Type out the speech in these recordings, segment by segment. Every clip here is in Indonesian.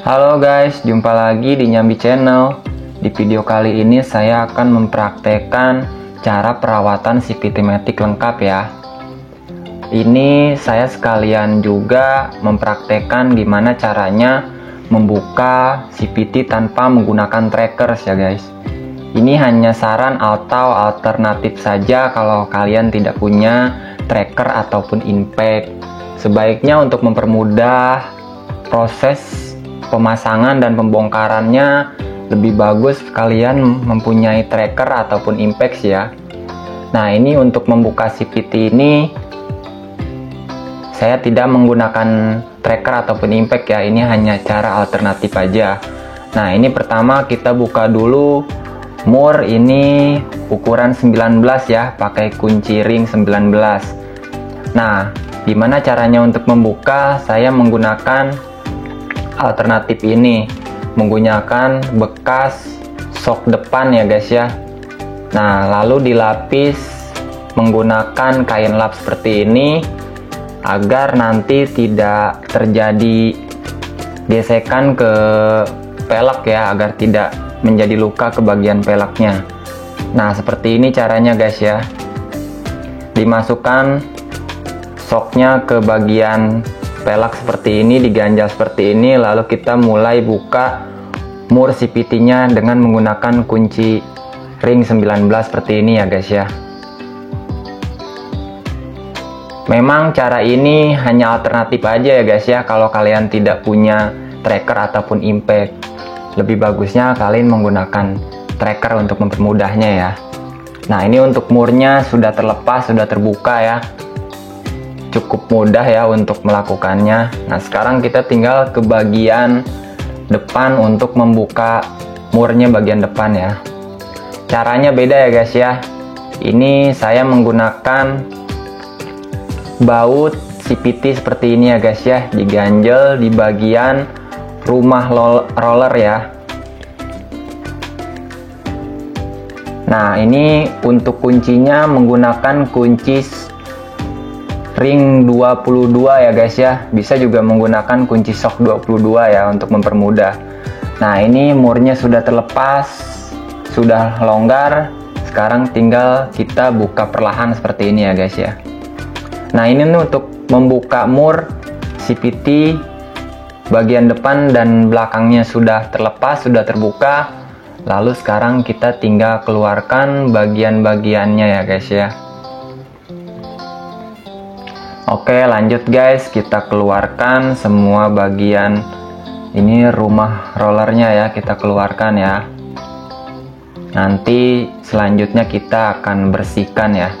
Halo guys, jumpa lagi di Nyambi Channel. Di video kali ini saya akan mempraktekkan cara perawatan CVT Matic lengkap ya. Ini saya sekalian juga mempraktekkan gimana caranya membuka CVT tanpa menggunakan trackers ya guys. Ini hanya saran atau alternatif saja kalau kalian tidak punya tracker ataupun impact. Sebaiknya untuk mempermudah proses pemasangan dan pembongkarannya, lebih bagus kalian mempunyai tracker ataupun impact ya. Nah, ini untuk membuka CVT ini saya tidak menggunakan tracker ataupun impact ya. Ini hanya cara alternatif aja. Nah, ini pertama kita buka dulu mur ini ukuran 19 ya, pakai kunci ring 19. Nah, gimana caranya untuk membuka? Saya menggunakan alternatif ini, menggunakan bekas sok depan ya guys ya. Nah, lalu dilapis menggunakan kain lap seperti ini agar nanti tidak terjadi gesekan ke pelek ya, agar tidak menjadi luka ke bagian peleknya. Nah, seperti ini caranya guys ya. Dimasukkan soknya ke bagian pelek seperti ini, diganjal seperti ini, lalu kita mulai buka mur CVT-nya dengan menggunakan kunci ring 19 seperti ini ya guys ya. Memang cara ini hanya alternatif aja ya guys ya, kalau kalian tidak punya tracker ataupun impact. Lebih bagusnya kalian menggunakan tracker untuk mempermudahnya ya. Nah, ini untuk murnya sudah terlepas, sudah terbuka ya. Cukup mudah ya untuk melakukannya. Nah, sekarang kita tinggal ke bagian depan untuk membuka murnya bagian depan ya. Caranya beda ya guys ya. Ini saya menggunakan baut CVT seperti ini ya guys ya, diganjel di bagian rumah roller ya. Nah, ini untuk kuncinya menggunakan kunci ring 22 ya guys ya. Bisa juga menggunakan kunci sok 22 ya untuk mempermudah. Nah, ini murnya sudah terlepas, sudah longgar. Sekarang tinggal kita buka perlahan seperti ini ya guys ya. Nah, ini untuk membuka mur CVT bagian depan dan belakangnya sudah terlepas, sudah terbuka. Lalu sekarang kita tinggal keluarkan bagian-bagiannya ya guys ya. Oke, lanjut guys, kita keluarkan semua bagian ini rumah rollernya ya, kita keluarkan ya. Nanti selanjutnya kita akan bersihkan ya.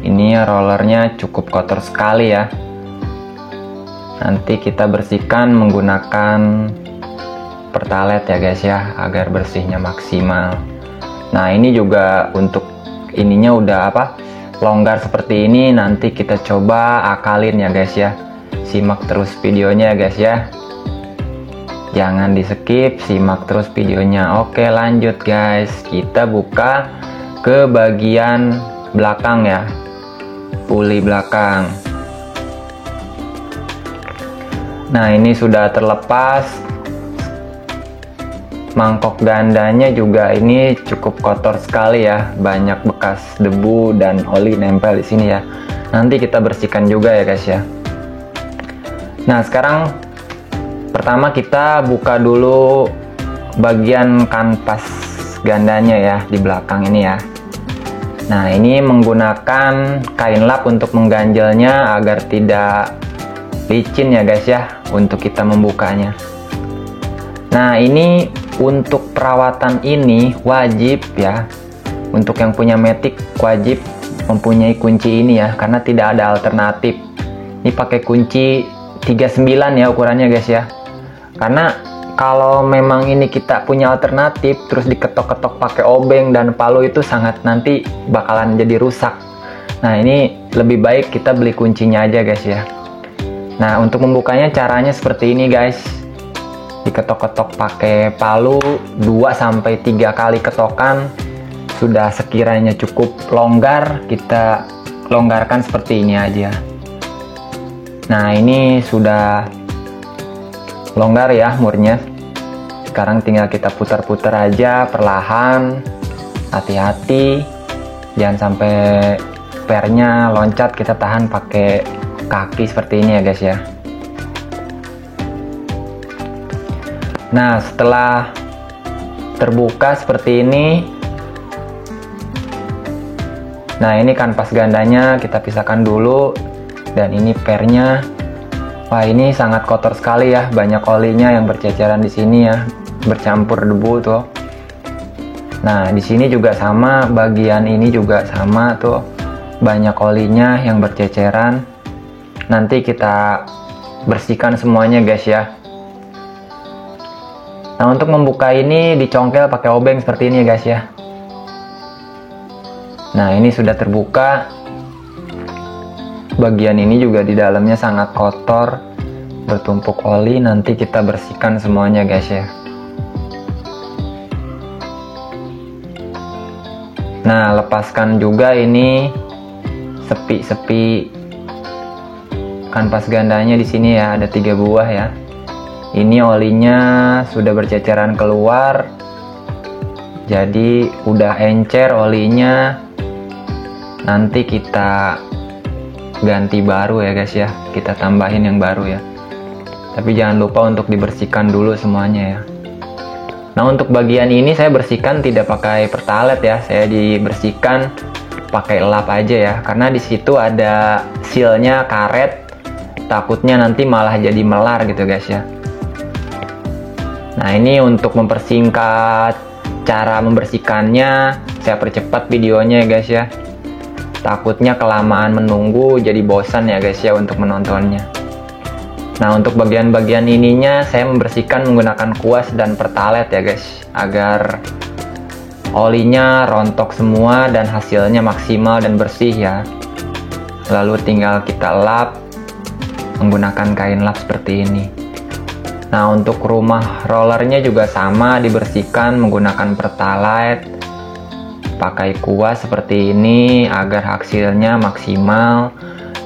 Ini rollernya cukup kotor sekali ya. Nanti kita bersihkan menggunakan pertalite ya guys ya, agar bersihnya maksimal. Nah, ini juga untuk ininya udah longgar seperti ini. Nanti kita coba akalin ya guys ya. Simak terus videonya ya guys ya. Jangan di skip, simak terus videonya. Oke, lanjut guys. Kita buka ke bagian belakang ya, puli belakang. Nah, ini sudah terlepas. Mangkok gandanya juga ini cukup kotor sekali ya, banyak bekas debu dan oli nempel di sini ya. Nanti kita bersihkan juga ya guys ya. Nah, sekarang pertama kita buka dulu bagian kanvas gandanya ya, di belakang ini ya. Nah, ini menggunakan kain lap untuk mengganjalnya agar tidak licin ya guys ya, untuk kita membukanya. Nah, ini untuk perawatan ini wajib ya, untuk yang punya Matic wajib mempunyai kunci ini ya, karena tidak ada alternatif. Ini pakai kunci 39 ya ukurannya guys ya. Karena kalau memang ini kita punya alternatif terus diketok-ketok pakai obeng dan palu, itu sangat nanti bakalan jadi rusak. Nah, ini lebih baik kita beli kuncinya aja guys ya. Nah, untuk membukanya caranya seperti ini guys. Diketok-ketok pakai palu 2-3 kali ketokan. Sudah sekiranya cukup longgar, kita longgarkan seperti ini aja. Nah, ini sudah longgar ya murnya. Sekarang tinggal kita putar-putar aja perlahan, hati-hati, jangan sampai pernya loncat. Kita tahan pakai kaki seperti ini ya guys ya. Nah, setelah terbuka seperti ini, nah ini kanvas gandanya kita pisahkan dulu, dan ini pernya. Wah, ini sangat kotor sekali ya, banyak olinya yang berceceran di sini ya, bercampur debu tuh. Nah, di sini juga sama, bagian ini juga sama tuh, banyak olinya yang berceceran. Nanti kita bersihkan semuanya guys ya. Nah, untuk membuka ini dicongkel pakai obeng seperti ini ya guys ya. Nah, ini sudah terbuka. Bagian ini juga di dalamnya sangat kotor, bertumpuk oli. Nanti kita bersihkan semuanya guys ya. Nah, lepaskan juga ini sepi-sepi kanvas gandanya di sini ya, ada 3 buah ya. Ini olinya sudah berceceran keluar, jadi udah encer olinya. Nanti kita ganti baru ya guys ya, kita tambahin yang baru ya. Tapi jangan lupa untuk dibersihkan dulu semuanya ya. Nah, untuk bagian ini saya bersihkan tidak pakai pertalite ya, saya dibersihkan pakai lap aja ya, karena di situ ada sealnya karet, takutnya nanti malah jadi melar gitu guys ya. Nah, ini untuk mempersingkat cara membersihkannya, saya percepat videonya ya guys ya. Takutnya kelamaan menunggu jadi bosan ya guys ya untuk menontonnya. Nah, untuk bagian-bagian ininya saya membersihkan menggunakan kuas dan pertalite ya guys, agar olinya rontok semua dan hasilnya maksimal dan bersih ya. Lalu tinggal kita lap menggunakan kain lap seperti ini. Nah, untuk rumah rollernya juga sama, dibersihkan menggunakan pertalite, pakai kuas seperti ini agar hasilnya maksimal.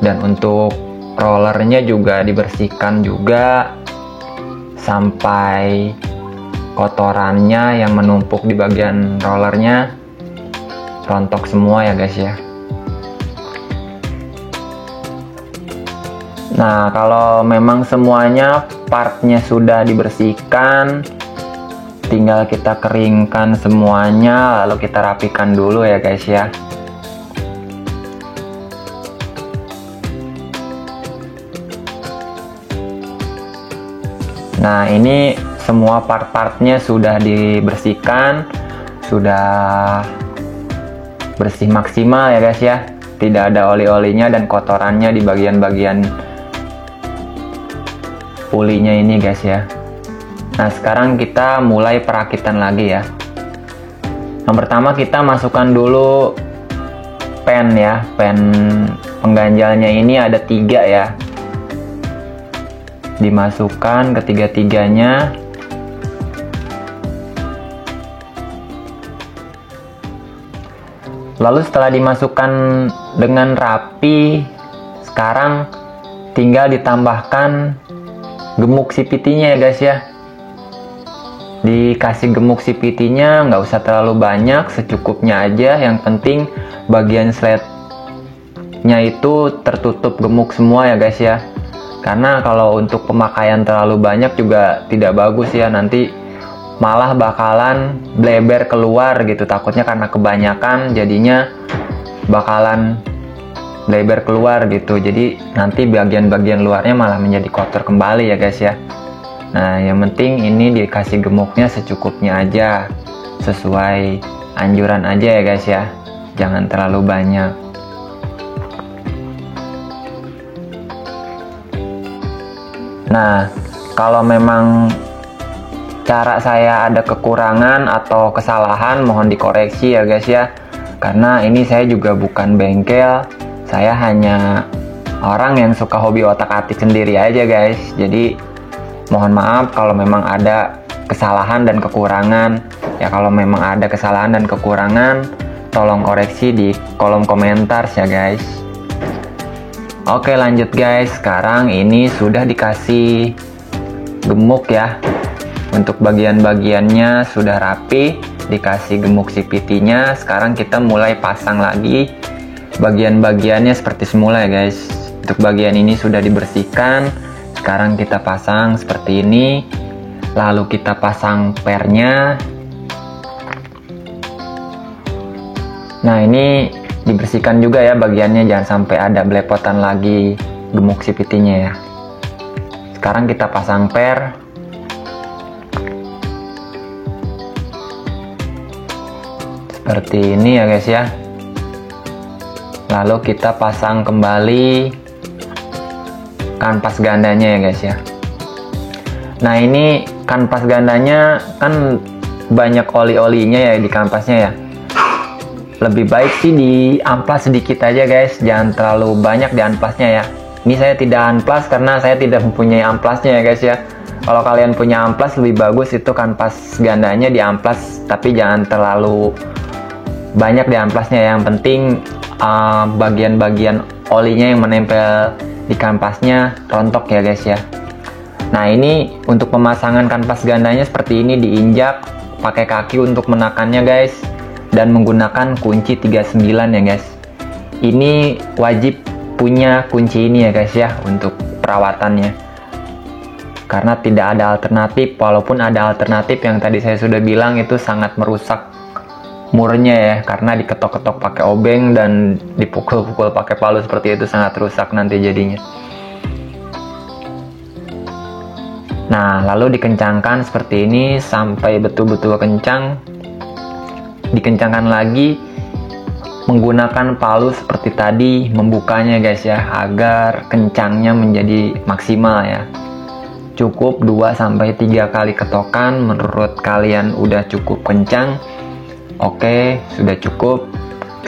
Dan untuk rollernya juga dibersihkan juga sampai kotorannya yang menumpuk di bagian rollernya rontok semua ya guys ya. Nah, kalau memang semuanya partnya sudah dibersihkan, tinggal kita keringkan semuanya, lalu kita rapikan dulu ya guys ya. Nah, ini semua part-partnya sudah dibersihkan, sudah bersih maksimal ya guys ya. Tidak ada oli-olinya dan kotorannya di bagian-bagian pulinya ini guys ya. Nah, sekarang kita mulai perakitan lagi ya. Yang pertama kita masukkan dulu pen ya. Pen pengganjalnya ini ada 3 ya. Dimasukkan ketiga-tiganya. Lalu setelah dimasukkan dengan rapi, sekarang tinggal ditambahkan gemuk CPT-nya ya guys ya. Dikasih gemuk CPT-nya, nggak usah terlalu banyak, secukupnya aja. Yang penting bagian slide-nya itu tertutup gemuk semua ya guys ya. Karena kalau untuk pemakaian terlalu banyak juga tidak bagus ya, nanti malah bakalan bleber keluar gitu. Takutnya karena kebanyakan jadinya bakalan bleber keluar gitu. Jadi nanti bagian-bagian luarnya malah menjadi kotor kembali ya guys ya. Nah, yang penting ini dikasih gemuknya secukupnya aja, sesuai anjuran aja ya guys ya, jangan terlalu banyak. Nah, kalau memang cara saya ada kekurangan atau kesalahan, mohon dikoreksi ya guys ya, karena ini saya juga bukan bengkel, saya hanya orang yang suka hobi otak-atik sendiri aja guys. Jadi mohon maaf kalau memang ada kesalahan dan kekurangan. Ya, kalau memang ada kesalahan dan kekurangan, tolong koreksi di kolom komentar ya guys. Oke, lanjut guys. Sekarang ini sudah dikasih gemuk ya. Untuk bagian-bagiannya sudah rapi, dikasih gemuk CVT-nya. Sekarang kita mulai pasang lagi bagian-bagiannya seperti semula ya guys. Untuk bagian ini sudah dibersihkan, sekarang kita pasang seperti ini. Lalu kita pasang pernya. Nah, ini dibersihkan juga ya bagiannya, jangan sampai ada belepotan lagi gemuk CVT-nya ya. Sekarang kita pasang per. Seperti ini ya guys ya. Lalu kita pasang kembali kanvas gandanya ya guys ya. Nah, ini kanvas gandanya kan banyak oli-olinya ya di kanvasnya ya. Lebih baik sih di amplas sedikit aja guys, jangan terlalu banyak di amplasnya ya. Ini saya tidak amplas karena saya tidak mempunyai amplasnya ya guys ya. Kalau kalian punya amplas lebih bagus itu kanvas gandanya di amplas, tapi jangan terlalu banyak di amplasnya. Yang penting bagian-bagian olinya yang menempel di kanvasnya rontok ya guys ya. Nah, ini untuk pemasangan kanvas gandanya seperti ini, diinjak pakai kaki untuk menekannya guys, dan menggunakan kunci 39 ya guys. Ini wajib punya kunci ini ya guys ya untuk perawatannya, karena tidak ada alternatif. Walaupun ada alternatif yang tadi saya sudah bilang, itu sangat merusak murnya ya, karena diketok-ketok pakai obeng dan dipukul-pukul pakai palu seperti itu, sangat rusak nanti jadinya. Nah, lalu dikencangkan seperti ini sampai betul-betul kencang. Dikencangkan lagi menggunakan palu seperti tadi, membukanya guys ya, agar kencangnya menjadi maksimal ya. Cukup 2-3 kali ketokan. Menurut kalian udah cukup kencang, oke, sudah cukup.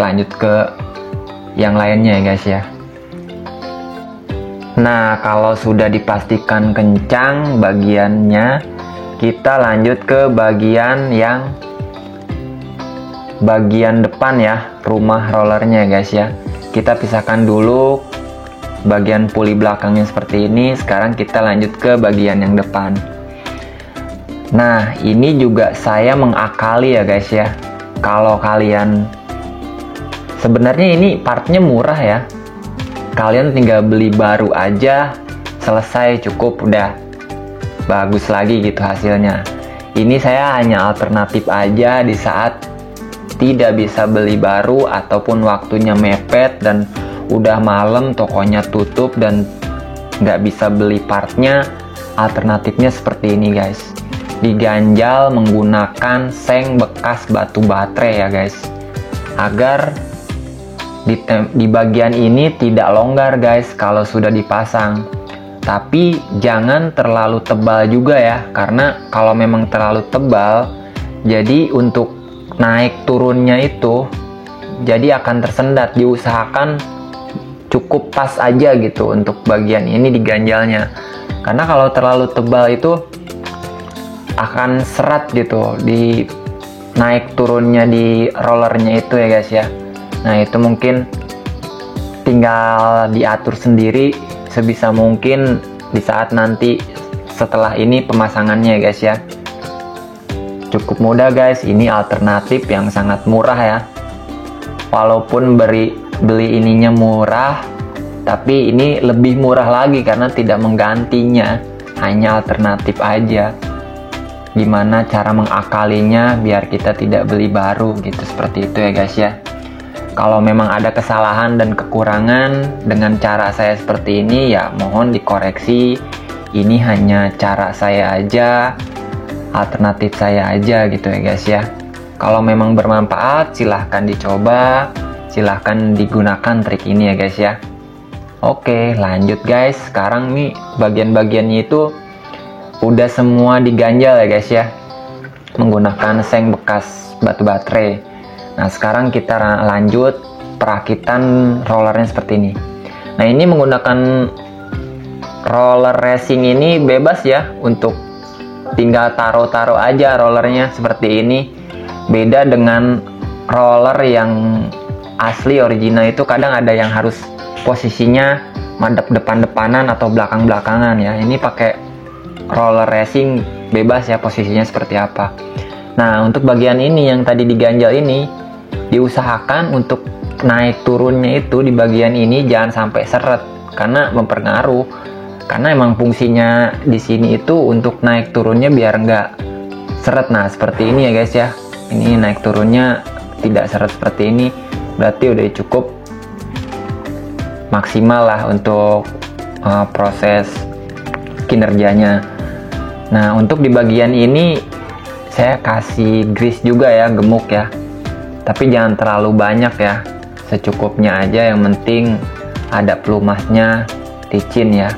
Lanjut ke yang lainnya ya guys ya. Nah, kalau sudah dipastikan kencang bagiannya, kita lanjut ke bagian depan ya, rumah rollernya guys ya. Kita pisahkan dulu bagian puli belakangnya seperti ini. Sekarang kita lanjut ke bagian yang depan. Nah, ini juga saya mengakali ya guys ya. Kalau kalian, sebenarnya ini partnya murah ya, kalian tinggal beli baru aja, selesai, cukup, udah bagus lagi gitu hasilnya. Ini saya hanya alternatif aja di saat tidak bisa beli baru ataupun waktunya mepet dan udah malam, tokonya tutup dan nggak bisa beli partnya. Alternatifnya seperti ini guys, diganjal menggunakan seng bekas batu baterai ya guys, agar di bagian ini tidak longgar guys kalau sudah dipasang. Tapi jangan terlalu tebal juga ya, karena kalau memang terlalu tebal, jadi untuk naik turunnya itu jadi akan tersendat. Diusahakan cukup pas aja gitu untuk bagian ini diganjalnya, karena kalau terlalu tebal itu akan serat gitu di naik turunnya di rollernya itu ya guys ya. Nah, itu mungkin tinggal diatur sendiri sebisa mungkin di saat nanti setelah ini pemasangannya ya guys ya. Cukup mudah guys, ini alternatif yang sangat murah ya. Walaupun beli ininya murah, tapi ini lebih murah lagi karena tidak menggantinya, hanya alternatif aja. Gimana cara mengakalinya biar kita tidak beli baru gitu, seperti itu ya guys ya. Kalau memang ada kesalahan dan kekurangan dengan cara saya seperti ini, ya mohon dikoreksi. Ini hanya cara saya aja, alternatif saya aja gitu ya guys ya. Kalau memang bermanfaat, silahkan dicoba, silahkan digunakan trik ini ya guys ya. Oke, lanjut guys. Sekarang nih bagian-bagiannya itu udah semua diganjal ya guys ya, menggunakan seng bekas batu baterai. Nah, sekarang kita lanjut perakitan rollernya seperti ini. Nah, ini menggunakan roller racing ini bebas ya, untuk tinggal taruh-taruh aja rollernya seperti ini. Beda dengan roller yang asli original, itu kadang ada yang harus posisinya madep depan-depanan atau belakang-belakangan ya. Ini pakai roller racing bebas ya posisinya seperti apa. Nah, untuk bagian ini yang tadi diganjal ini, diusahakan untuk naik turunnya itu di bagian ini jangan sampai seret, karena mempengaruh. Karena emang fungsinya di sini itu untuk naik turunnya biar nggak seret. Nah, seperti ini ya guys ya. Ini naik turunnya tidak seret seperti ini, berarti udah cukup maksimal lah untuk proses kinerjanya. Nah, untuk di bagian ini saya kasih grease juga ya, gemuk ya, tapi jangan terlalu banyak ya, secukupnya aja, yang penting ada pelumasnya, licin ya.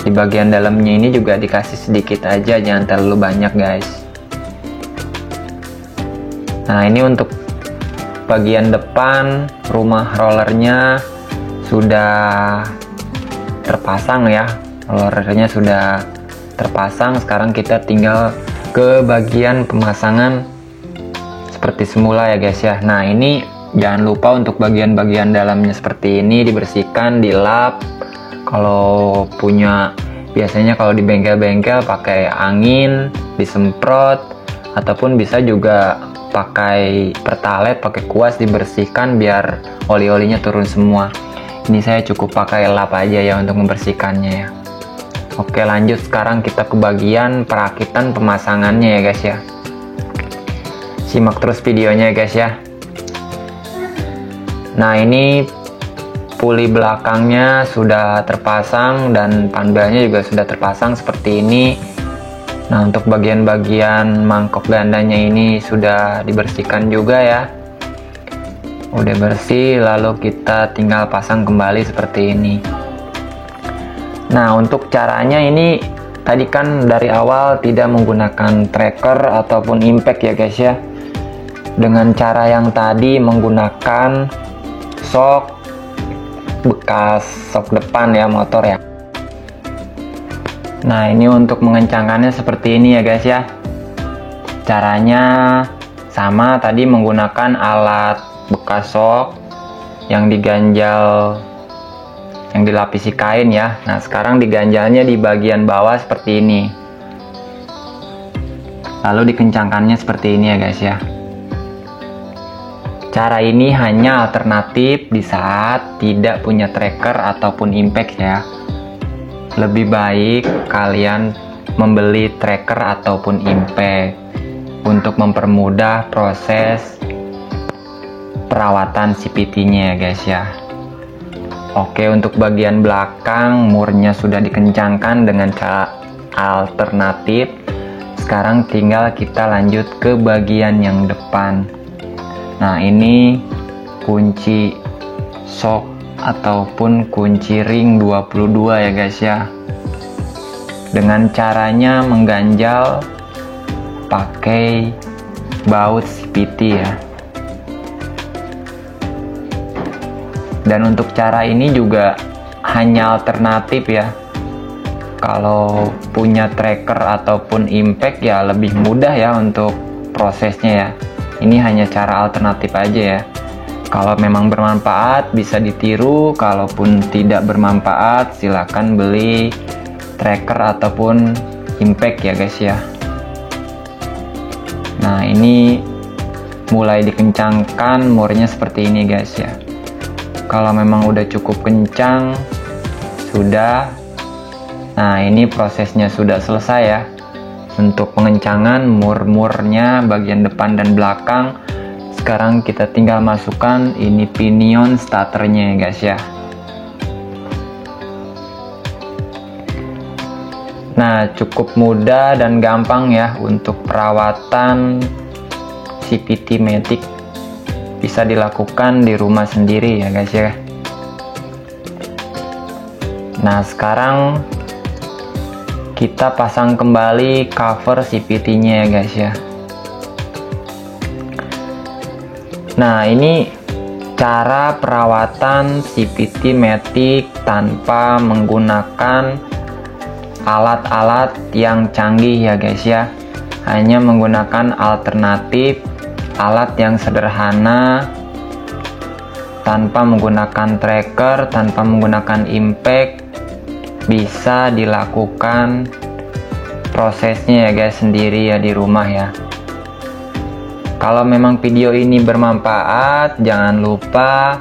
Di bagian dalamnya ini juga dikasih sedikit aja, jangan terlalu banyak guys. Nah, ini untuk bagian depan rumah rollernya sudah terpasang ya, rollernya sudah terpasang. Sekarang kita tinggal ke bagian pemasangan seperti semula ya guys ya. Nah, ini jangan lupa untuk bagian-bagian dalamnya seperti ini dibersihkan, dilap. Kalau punya, biasanya kalau di bengkel-bengkel pakai angin, disemprot, ataupun bisa juga pakai pertalite, pakai kuas, dibersihkan biar oli-olinya turun semua. Ini saya cukup pakai lap aja ya untuk membersihkannya ya. Oke, lanjut sekarang kita ke bagian perakitan pemasangannya ya guys ya. Simak terus videonya ya guys ya. Nah, ini puli belakangnya sudah terpasang dan panbelnya juga sudah terpasang seperti ini. Nah, untuk bagian-bagian mangkok gandanya ini sudah dibersihkan juga ya. Udah bersih, lalu kita tinggal pasang kembali seperti ini. Nah, untuk caranya ini tadi kan dari awal tidak menggunakan tracker ataupun impact ya guys ya. Dengan cara yang tadi menggunakan sok bekas sok depan ya motor ya. Nah, ini untuk mengencangkannya seperti ini ya guys ya. Caranya sama, tadi menggunakan alat bekas sok yang diganjal, yang dilapisi kain ya. Nah, sekarang diganjalnya di bagian bawah seperti ini, lalu dikencangkannya seperti ini ya guys ya. Cara ini hanya alternatif di saat tidak punya tracker ataupun impact ya. Lebih baik kalian membeli tracker ataupun impact untuk mempermudah proses perawatan CVT-nya ya guys ya. Oke, untuk bagian belakang murnya sudah dikencangkan dengan cara alternatif. Sekarang tinggal kita lanjut ke bagian yang depan. Nah, ini kunci sok ataupun kunci ring 22 ya guys ya. Dengan caranya mengganjal pakai baut CVT ya. Dan untuk cara ini juga hanya alternatif ya. Kalau punya tracker ataupun impact ya lebih mudah ya untuk prosesnya ya. Ini hanya cara alternatif aja ya. Kalau memang bermanfaat bisa ditiru, kalaupun tidak bermanfaat silakan beli tracker ataupun impact ya guys ya. Nah, ini mulai dikencangkan murnya seperti ini guys ya. Kalau memang udah cukup kencang, sudah. Nah, ini prosesnya sudah selesai ya. Untuk pengencangan mur-murnya bagian depan dan belakang. Sekarang kita tinggal masukkan ini pinion starternya ya guys ya. Nah, cukup mudah dan gampang ya untuk perawatan CVT Matic. Bisa dilakukan di rumah sendiri ya guys ya. Nah, sekarang kita pasang kembali cover CVT-nya ya guys ya. Nah, ini cara perawatan CVT Matic tanpa menggunakan alat-alat yang canggih ya guys ya. Hanya menggunakan alternatif alat yang sederhana, tanpa menggunakan tracker, tanpa menggunakan impact, bisa dilakukan prosesnya ya guys sendiri ya di rumah ya. Kalau memang video ini bermanfaat, jangan lupa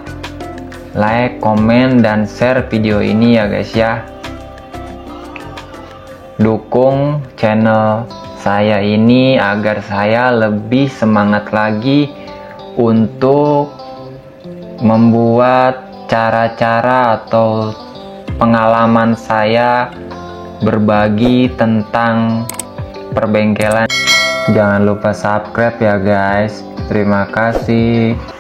like, komen, dan share video ini ya guys ya. Dukung channel saya ini agar saya lebih semangat lagi untuk membuat cara-cara atau pengalaman saya berbagi tentang perbengkelan. Jangan lupa subscribe ya guys. Terima kasih.